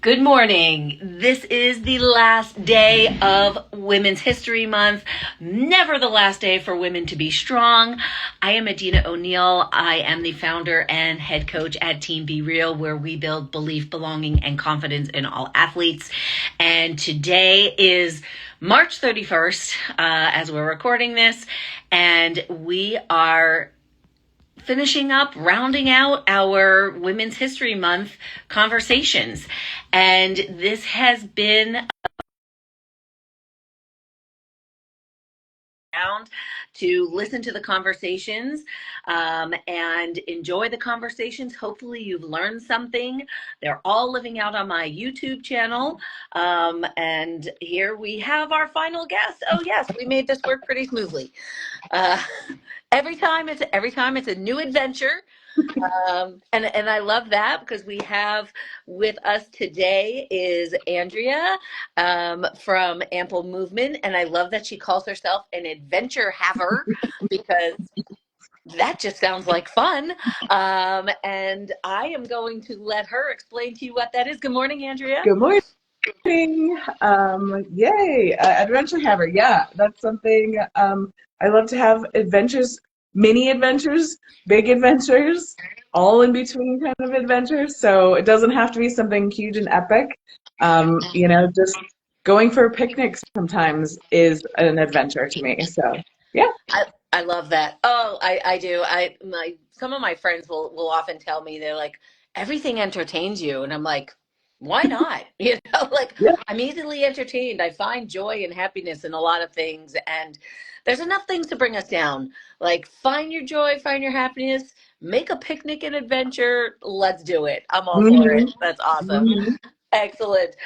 Good morning. This is the last day of Women's History Month. Never the last day for women to be strong. I am Adina O'Neill. I am the founder and head coach at Team Be Real, where we build belief, belonging, and confidence in all athletes. And today is March 31st, as we're recording this, and we are finishing up, rounding out our Women's History Month conversations. And this has been around to listen to the conversations and enjoy the conversations. Hopefully you've learned something. They're all living out on my YouTube channel. And here we have our final guest. Oh yes, we made this work pretty smoothly. Uh, every time it's a new adventure. And I love that because we have with us today is Andrea from Ample Movement, and I love that she calls herself an adventure haver because that just sounds like fun. And I am going to let her explain to you what that is. Good morning, Andrea. Good morning. Yay, adventure haver. Yeah, that's something I love to have adventures, mini adventures, big adventures, all in between kind of adventures. So it doesn't have to be something huge and epic. Just going for picnics sometimes is an adventure to me. So yeah. I love that. Oh, I do. Some of my friends will often tell me, they're like, everything entertains you. And I'm like, why not? Like Yeah. I'm easily entertained. I find joy and happiness in a lot of things. And there's enough things to bring us down. Like find your joy, find your happiness, make a picnic an adventure. Let's do it. I'm all for it. That's awesome. Mhm. Excellent.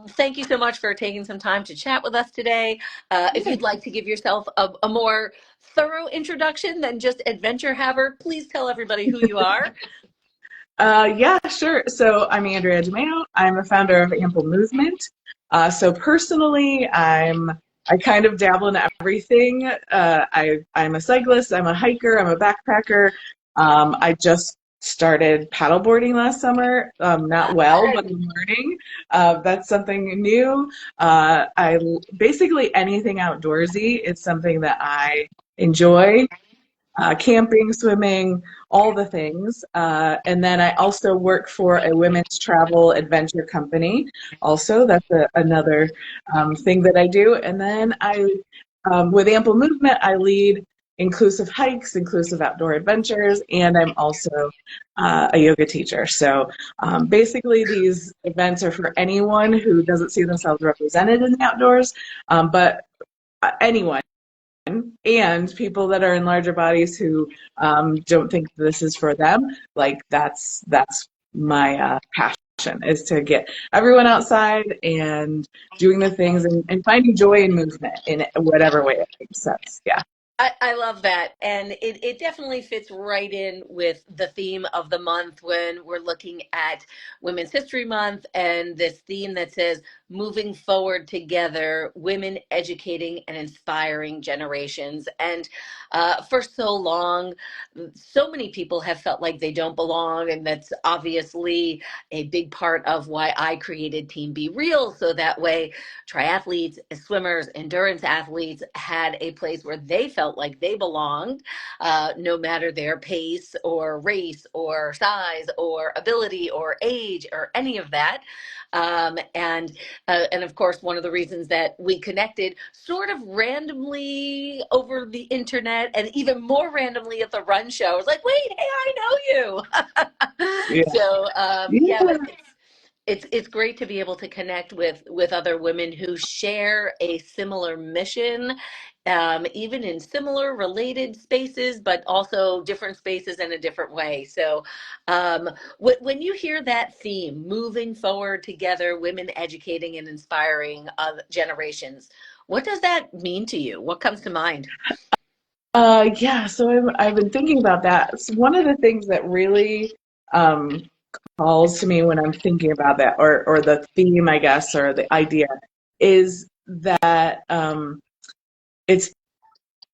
Thank you so much for taking some time to chat with us today. If you'd like to give yourself a more thorough introduction than just adventure haver, please tell everybody who you are. Yeah, sure. So I'm Andrea DIMaio. I'm a founder of Ample Movement. So personally, I kind of dabble in everything. I'm a cyclist. I'm a hiker. I'm a backpacker. I just started paddleboarding last summer. Not well, but I'm learning. That's something new. Basically anything outdoorsy is something that I enjoy. Camping, swimming, all the things. And then I also work for a women's travel adventure company. Also, that's another thing that I do. And then with Ample Movement, I lead inclusive hikes, inclusive outdoor adventures, and I'm also a yoga teacher. So basically, these events are for anyone who doesn't see themselves represented in the outdoors, but anyone and people that are in larger bodies who don't think this is for them. Like that's my passion, is to get everyone outside and doing the things and finding joy in movement in whatever way it makes sense. Yeah. I love that. And it definitely fits right in with the theme of the month when we're looking at Women's History Month and this theme that says moving forward together, women educating and inspiring generations. And for so long, so many people have felt like they don't belong. And that's obviously a big part of why I created Team Be Real. So that way, triathletes, swimmers, endurance athletes had a place where they felt like they belonged, no matter their pace or race or size or ability or age or any of that. And of course, one of the reasons that we connected sort of randomly over the internet and even more randomly at the run show. I was like, wait, hey, I know you. Yeah. So yeah, Yeah. but it's great to be able to connect with other women who share a similar mission, even in similar related spaces, but also different spaces in a different way. So when you hear that theme, moving forward together, women educating and inspiring generations, what does that mean to you? What comes to mind? Yeah, so I've been thinking about that. So one of the things that really calls to me when I'm thinking about that, or the theme, I guess, or the idea, is that it's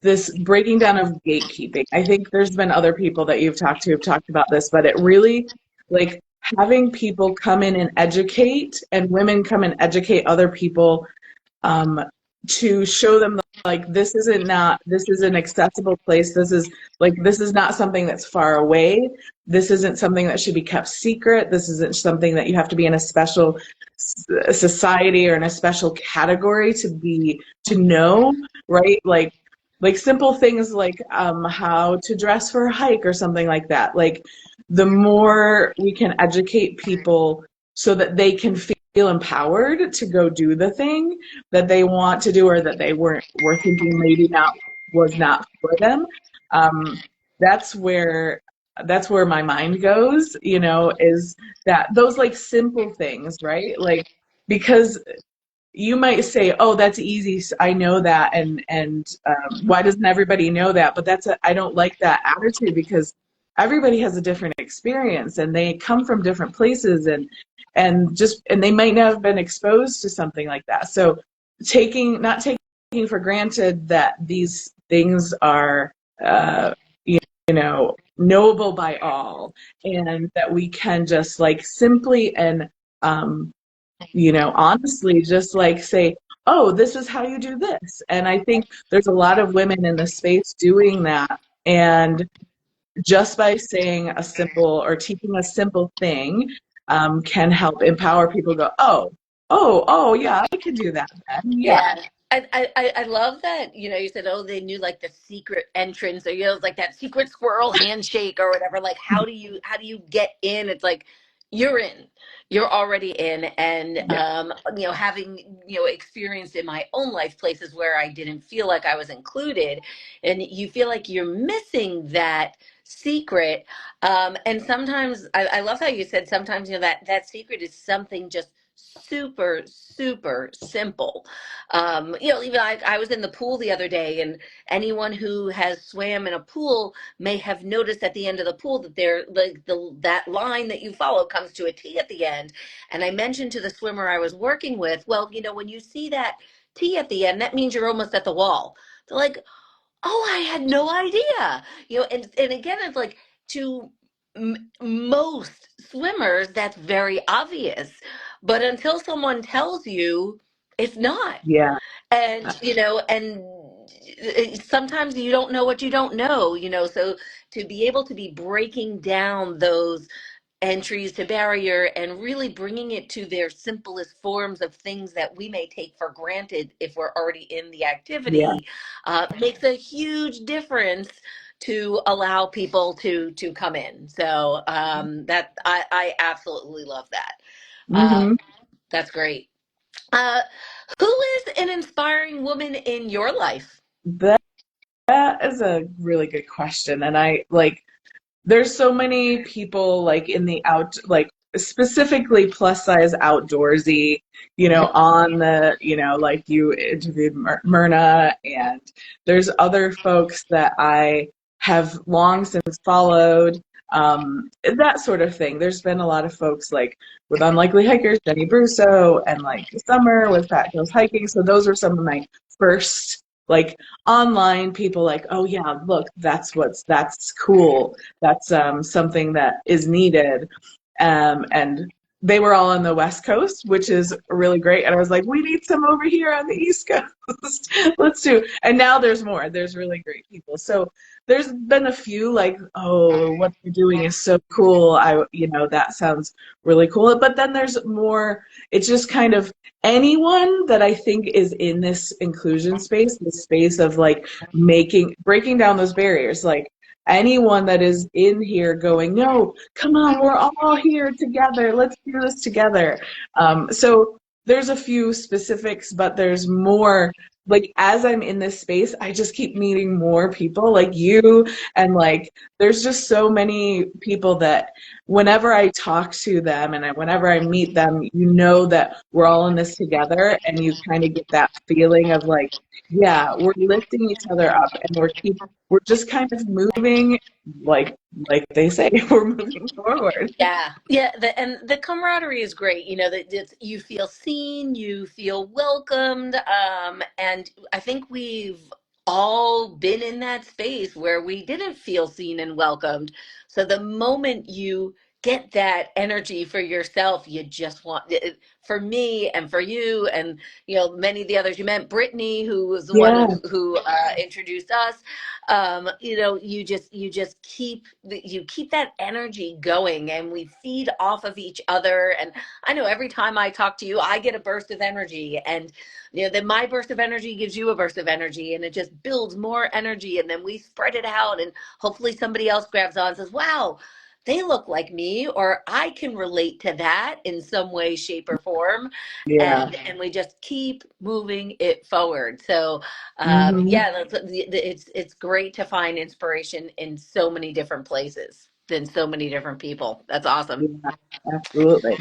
this breaking down of gatekeeping. I think there's been other people that you've talked to have talked about this, but it really, like, having people come in and educate, and women come and educate other people, um, to show them like this is an accessible place. This is not something that's far away. This isn't something that should be kept secret. This isn't something that you have to be in a special society or in a special category to know, right? Like simple things like how to dress for a hike or something like that. Like the more we can educate people so that they can feel empowered to go do the thing that they want to do or that they were thinking maybe not was not for them. Um, that's where that's where my mind goes, is that those like simple things, right? Like because you might say, "Oh, that's easy. I know that," and why doesn't everybody know that? But I don't like that attitude because everybody has a different experience and they come from different places and they might not have been exposed to something like that. So not taking for granted that these things are you knowable by all, and that we can just like simply and um, honestly, just like say, oh, this is how you do this. And I think there's a lot of women in the space doing that. And just by saying a simple or teaching a simple thing can help empower people to go, oh, yeah, I can do that then. Yeah. Yeah. I love that, you said, oh, they knew like the secret entrance or, like that secret squirrel handshake or whatever. Like, how do you get in? It's like, you're in, you're already in. And, Yeah. having, experienced in my own life places where I didn't feel like I was included, and you feel like you're missing that secret. And sometimes I love how you said sometimes, that secret is something just super, super simple. Even I was in the pool the other day, and anyone who has swam in a pool may have noticed at the end of the pool that there, like that line that you follow comes to a T at the end. And I mentioned to the swimmer I was working with, well, when you see that T at the end, that means you're almost at the wall. They're like, oh, I had no idea. And again, it's like to most swimmers, that's very obvious. But until someone tells you, it's not. Yeah. And sometimes you don't know what you don't know. So to be able to be breaking down those entries to barrier and really bringing it to their simplest forms of things that we may take for granted if we're already in the Yeah. activity, makes a huge difference to allow people to come in. So that I absolutely love that. Hmm. That's great. uh, who is an inspiring woman in your life? That, that is a really good question. And I like, there's so many people like in the like specifically plus size outdoorsy, on the, like you interviewed Myrna, and there's other folks that I have long since followed, that sort of thing. There's been a lot of folks like with Unlikely Hikers, Jenny Brusso, and like Summer with Fat Girls Hiking. So those were some of my first like online people like, oh yeah, look, that's cool. That's something that is needed. And they were all on the West Coast, which is really great. And I was like, we need some over here on the East Coast. Let's do. And now there's more. There's really great people. So there's been a few like, oh, what you're doing is so cool. That sounds really cool. But then there's more. It's just kind of anyone that I think is in this inclusion space, this space of like breaking down those barriers, like anyone that is in here going, no, come on, we're all here together. Let's do this together. So there's a few specifics, but there's more. Like as I'm in this space, I just keep meeting more people like you, and like there's just so many people that whenever I talk to them and whenever I meet them, that we're all in this together, and you kind of get that feeling of like, yeah, we're lifting each other up, and we're just kind of moving, like they say, we're moving forward. Yeah, and the camaraderie is great. That you feel seen, you feel welcomed, and I think we've all been in that space where we didn't feel seen and welcomed. So the moment you get that energy for yourself. You just want for me and for you and many of the others you met, Brittany, who was the one Yeah, who introduced us. You just keep that energy going, and we feed off of each other. And I know every time I talk to you, I get a burst of energy, and then my burst of energy gives you a burst of energy, and it just builds more energy, and then we spread it out, and hopefully somebody else grabs on and says, wow, they look like me, or I can relate to that in some way, shape, or form. yeah. And we just keep moving it forward. So Hmm. yeah, it's great to find inspiration in so many different places, in so many different people. That's awesome. Yeah, absolutely.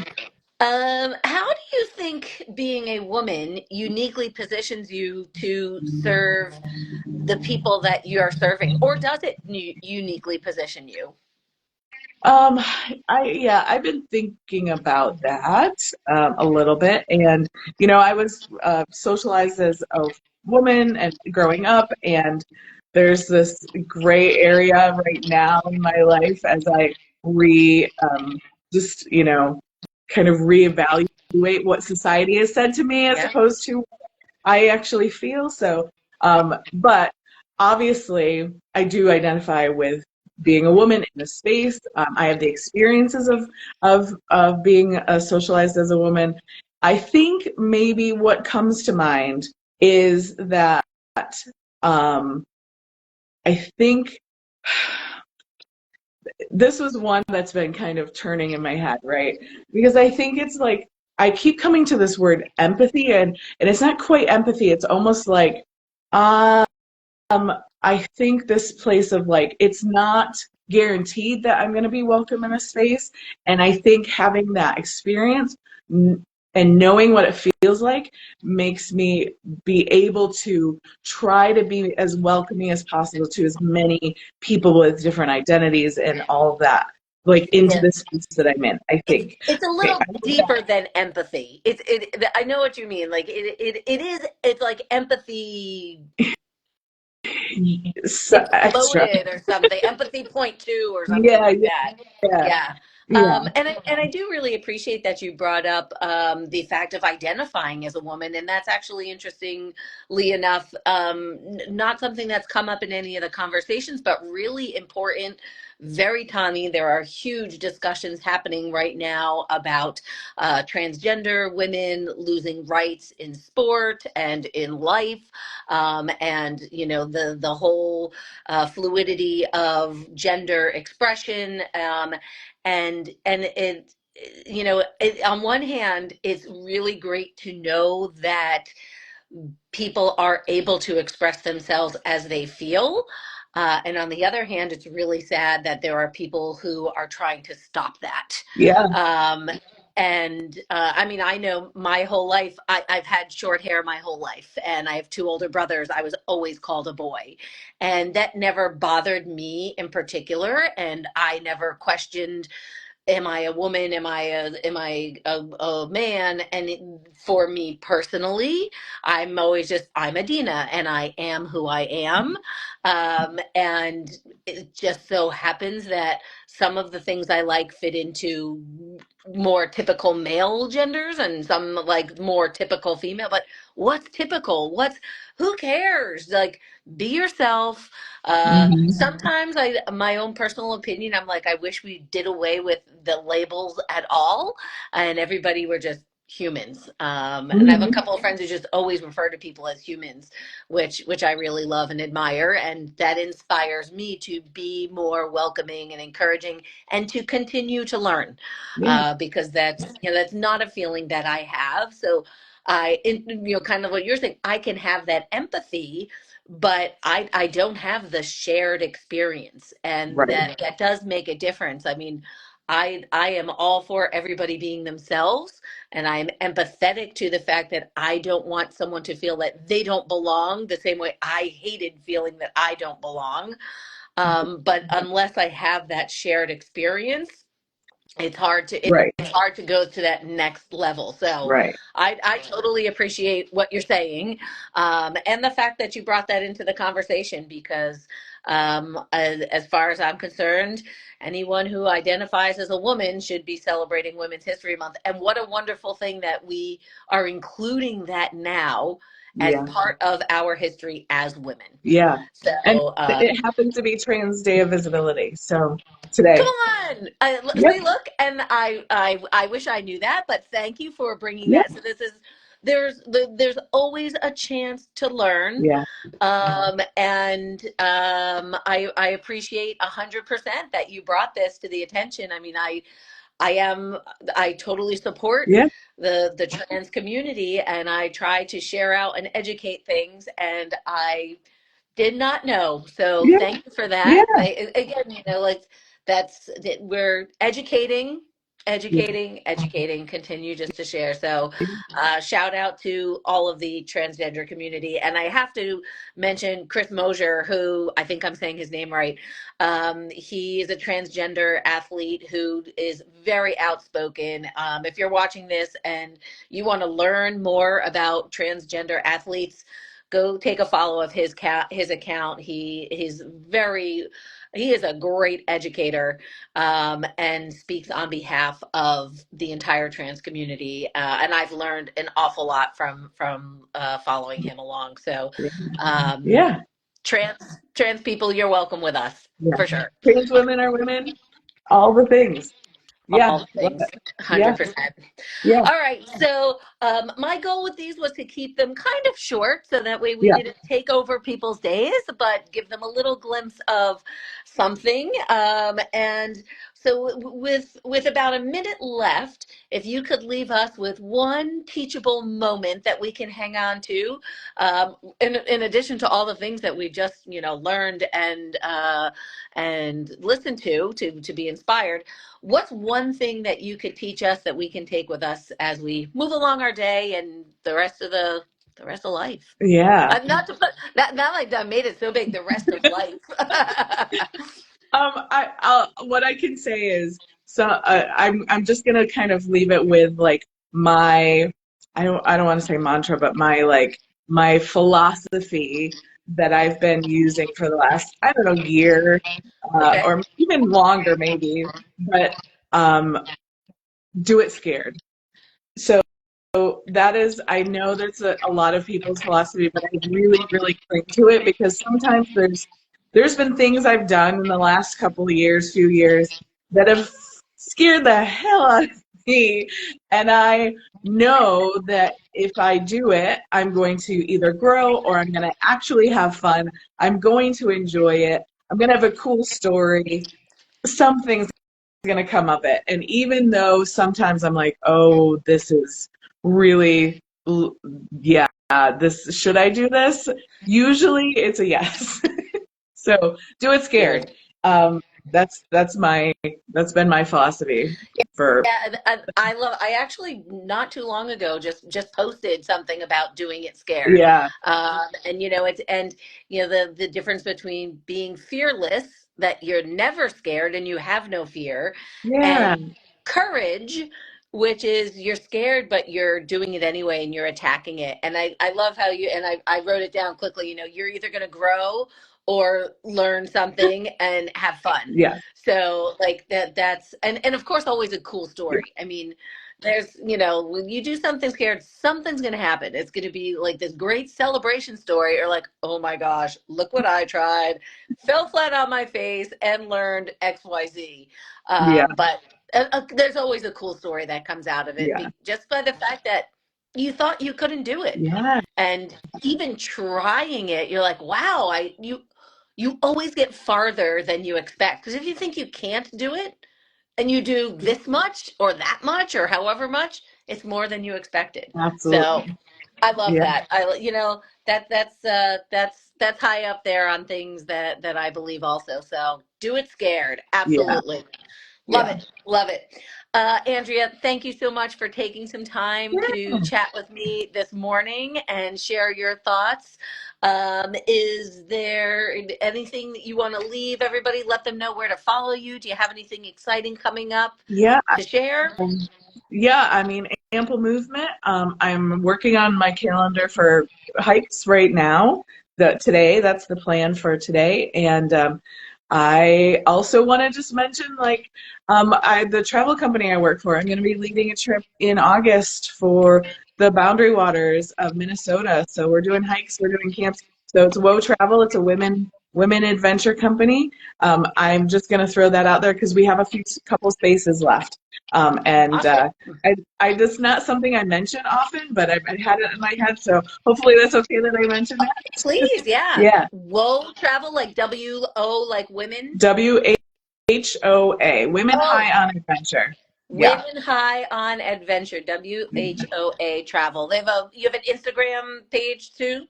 How do you think being a woman uniquely positions you to serve the people that you are serving, or does it uniquely position you? Um, I've been thinking about that a little bit, and I was socialized as a woman and growing up, and there's this gray area right now in my life as I just kind of reevaluate what society has said to me as Yeah. opposed to I actually feel. But obviously, I do identify with being a woman in this space. I have the experiences of being socialized as a woman. I think maybe what comes to mind is that um, I think this was one that's been kind of turning in my head, right? Because I think it's like I keep coming to this word empathy, and it's not quite empathy. It's almost like um, I think this place of like it's not guaranteed that I'm going to be welcome in a space, and I think having that experience and knowing what it feels like makes me be able to try to be as welcoming as possible to as many people with different identities and all of that, like into Yeah. the space that I'm in, I it's think. it's a Okay, little deeper than empathy. I know what you mean. Like it is. It's like empathy extra. exploded or something. Empathy point two or something Yeah, like yeah, that. yeah, Yeah. yeah, And I do really appreciate that you brought up the fact of identifying as a woman, and that's actually interestingly enough, not something that's come up in any of the conversations, but really important. Very timely. There are huge discussions happening right now about transgender women losing rights in sport and in life, and the whole fluidity of gender expression, and on one hand, it's really great to know that people are able to express themselves as they feel. And on the other hand, it's really sad that there are people who are trying to stop that. yeah, Um, and I mean, I know my whole life, I've had short hair my whole life, and I have two older brothers. I was always called a boy, and that never bothered me in particular. And I never questioned, am I a woman? Am I a man? And for me personally, I'm Adina, and I am who I am. And it just so happens that some of the things I like fit into more typical male genders, and some like more typical female. But what's typical? Who cares? Like, be yourself. hmm, Sometimes my own personal opinion, I'm like, I wish we did away with the labels at all, and everybody were just humans. And I have a hmm, couple of friends who just always refer to people as humans, which I really love and admire, and that inspires me to be more welcoming and encouraging, and to continue to learn, yeah, because that's not a feeling that I have. So kind of what you're saying, I can have that empathy, but I don't have the shared experience, and right, that does make a difference. I mean, I am all for everybody being themselves, and I'm empathetic to the fact that I don't want someone to feel that they don't belong the same way I hated feeling that I don't belong. But unless I have that shared experience, right, it's hard to go to that next level. So right. I totally appreciate what you're saying, and the fact that you brought that into the conversation, because As far as I'm concerned, anyone who identifies as a woman should be celebrating Women's History Month. And what a wonderful thing that we are including that now as Yeah. part of our history as women. Yeah. And So, it happens to be Trans Day of Visibility. So come today. on. Yep. See, look, and I wish I knew that, but thank you for bringing Yep. that. So this is there's always a chance to learn, Yeah. and I appreciate 100% that you brought this to the attention. I mean, I am I totally support Yeah. the trans community, and I try to share out and educate things, and I did not know. So Yeah. thank you for Yeah. that. Again, like we're educating, Yeah. educating, continue just to share. So shout out to all of the transgender community. And I have to mention Chris Mosier, who I think I'm saying his name right. He is a transgender athlete who is very outspoken. If you're watching this and you want to learn more about transgender athletes, go take a follow of his account. He is a great educator, and speaks on behalf of the entire trans community. And I've learned an awful lot from following him along. So, um, Yeah. trans people, you're welcome with us Yeah. for sure. Trans women are women. All the things. Yeah. All the Love things, it. Yeah. 100%. Yeah. All right. So my goal with these was to keep them kind of short so that way we Yeah. didn't take over people's days, but give them a little glimpse of something. And so with about a minute left, if you could leave us with one teachable moment that we can hang on to, in addition to all the things that we just learned and listened to be inspired. What's one thing that you could teach us that we can take with us as we move along our day and the rest of life? Yeah. I'm not to put that now like I made it so big, the rest of life. What I can say is, so I'm just gonna kind of leave it with like my, I don't want to say mantra, but my like my philosophy that I've been using for the last, I don't know, year, Okay. or even longer maybe, but um, do it scared. So that is, I know that's a lot of people's philosophy, but I really, really cling to it because sometimes there's been things I've done in the last couple of years, few years, that have scared the hell out of me. And I know that if I do it, I'm going to either grow or I'm going to actually have fun. I'm going to enjoy it. I'm going to have a cool story. Something's going to come of it. And even though sometimes I'm like, oh, this is really, yeah, this, should I do this? Usually it's a yes. So do it scared. Good. That's been my philosophy for, Yeah, and I actually not too long ago just posted something about doing it scared. yeah, And it's and the difference between being fearless, that you're never scared and you have no fear, yeah, and courage, which is you're scared but you're doing it anyway and you're attacking it. And I love how you, and I wrote it down quickly, you're either going to grow or learn something and have fun. yeah, So like that's and of course always a cool yeah, story. I mean, there's when you do something scared, something's gonna happen. It's gonna be like this great celebration story, or like, oh my gosh, look what I tried, fell flat on my face and learned XYZ. yeah, But there's always a cool story that comes out of it, yeah, just by the fact that you thought you couldn't do it, yeah, and even trying it, you're like, wow, you always get farther than you expect. Because if you think you can't do it and you do this much or that much or however much, it's more than you expected. So absolutely. I love Yeah, that. That's high up there on things that I believe also. So do it scared. yeah, Absolutely. Love yeah, it. Love it. Andrea, thank you so much for taking some time to yeah, chat with me this morning and share your thoughts. Is there anything that you want to leave everybody? Let them know where to follow you. Do you have anything exciting coming up yeah. to share? Yeah, I mean, ample movement. I'm working on my calendar for hikes right now. today. That's the plan for today. And I also want to just mention, like, the travel company I work for, I'm going to be leading a trip in August for the Boundary Waters of Minnesota. So we're doing hikes, we're doing camps. So it's Woe Travel. It's a women adventure company. I'm just going to throw that out there because we have a couple spaces left. And Awesome. I just not something I mention often, but I had it in my head. So hopefully that's okay that I mention that. Please, yeah. Yeah. Whoa, travel like WO, like women. WHOA, Women Oh, High on Adventure. Yeah. Women High on Adventure, WHOA travel. You have an Instagram page too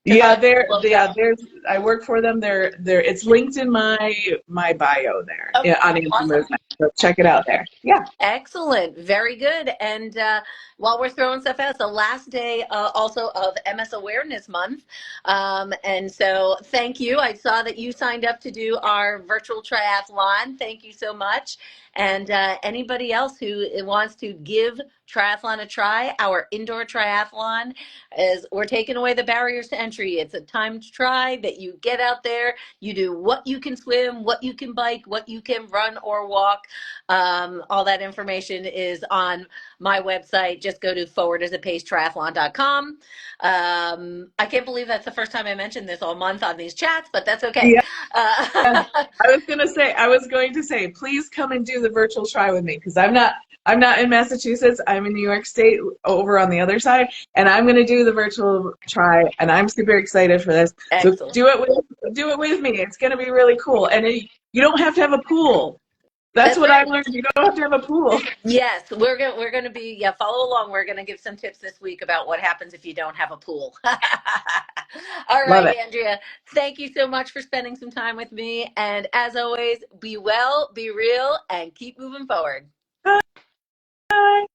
to Yeah, find Whoa Travel. there's I work for them. They're it's linked in my bio there, Okay, yeah, on Inter awesome. Movement. So check it out there. Yeah. Excellent. Very good. And while we're throwing stuff out, it's the last day also of MS Awareness Month. And so thank you. I saw that you signed up to do our virtual triathlon. Thank you so much. And anybody else who wants to give triathlon a try, our indoor triathlon is we're taking away the barriers to entry. It's a time to try that you get out there, you do what you can swim, what you can bike, what you can run or walk. All that information is on my website. Just go to forwardasapacetriathlon.com. I can't believe that's the first time I mentioned this all month on these chats, but that's okay. Yeah. I was going to say, please come and do the virtual try with me because I'm not in Massachusetts. I'm in New York State over on the other side, and I'm going to do the virtual try, and I'm super excited for this. So Excellent. do it with me. It's going to be really cool, and you don't have to have a pool. That's That's what I right. learned. You don't have to have a pool. Yes, we're gonna be follow along. We're gonna give some tips this week about what happens if you don't have a pool. All Love right, it. Andrea. Thank you so much for spending some time with me. And as always, be well, be real, and keep moving forward. Bye.